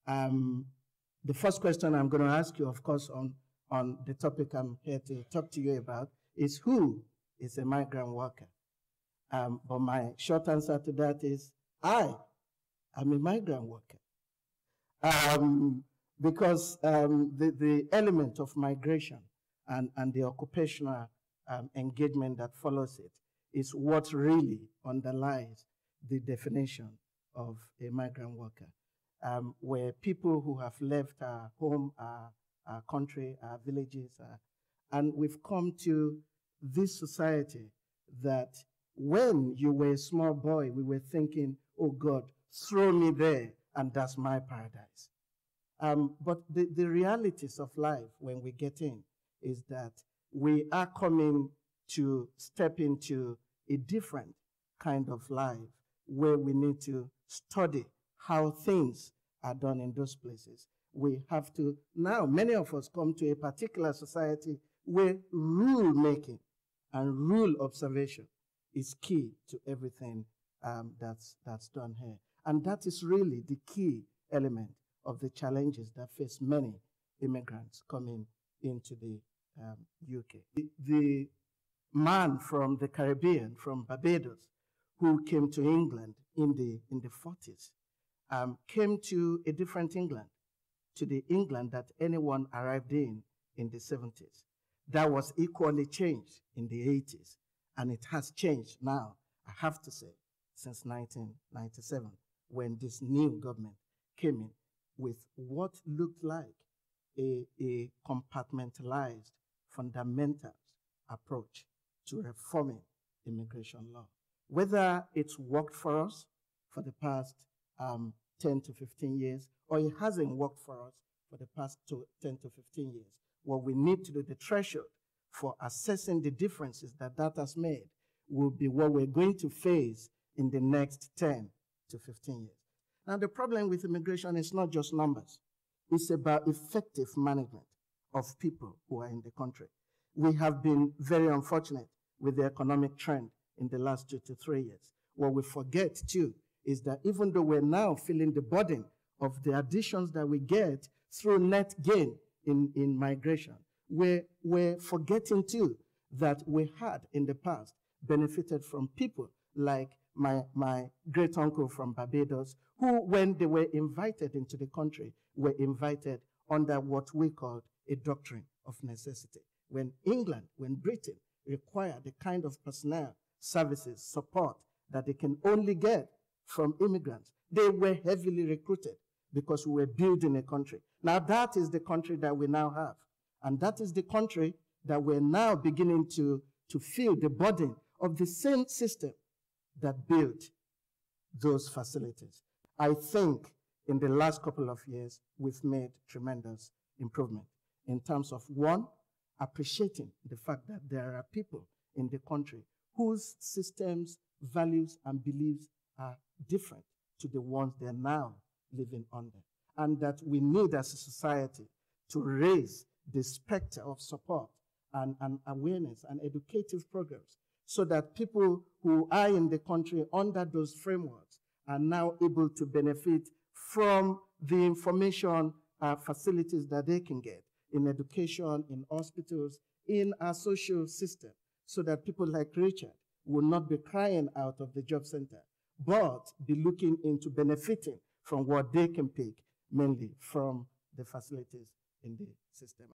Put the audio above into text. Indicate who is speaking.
Speaker 1: Um, the first question I'm going to ask you, of course, on the topic I'm here to talk to you about is who is a migrant worker? But my short answer to that is I am a migrant worker. Because the element of migration and the occupational engagement that follows it is what really underlies the definition of a migrant worker, where people who have left our home, our country, our villages, and we've come to this society that when you were a small boy, we were thinking, oh God, throw me there, and that's my paradise. But the realities of life when we get in is that we are coming to step into a different kind of life where we need to study how things are done in those places. We have to, now many of us come to a particular society where rule making and rule observation is key to everything that's done here. And that is really the key element of the challenges that face many immigrants coming into the UK. The man from the Caribbean, from Barbados, who came to England in the 40s, came to a different England, to the England that anyone arrived in the 70s. That was equally changed in the 80s, and it has changed now, I have to say, since 1997, when this new government came in with what looked like a compartmentalized, fundamental approach to reforming immigration law. Whether it's worked for us for the past 10 to 15 years, or it hasn't worked for us for the past 10 to 15 years, what we need to do, the threshold for assessing the differences that has made, will be what we're going to face in the next 10 to 15 years. Now, the problem with immigration is not just numbers. It's about effective management of people who are in the country. We have been very unfortunate with the economic trend in the last 2 to 3 years. What we forget, too, is that even though we're now feeling the burden of the additions that we get through net gain in migration, we're forgetting, too, that we had in the past benefited from people like my great uncle from Barbados, who, when they were invited into the country, were invited under what we called a doctrine of necessity. When England, when Britain required the kind of personnel, services, support that they can only get from immigrants, they were heavily recruited because we were building a country. Now that is the country that we now have. And that is the country that we're now beginning to feel the burden of the same system that built those facilities. I think in the last couple of years, we've made tremendous improvement in terms of, one, appreciating the fact that there are people in the country whose systems, values, and beliefs are different to the ones they're now living under. And that we need as a society to raise the specter of support and awareness and educative programs so that people who are in the country under those frameworks are now able to benefit from the information facilities that they can get in education, in hospitals, in our social system, so that people like Richard will not be crying out of the job center, but be looking into benefiting from what they can pick, mainly from the facilities in the system.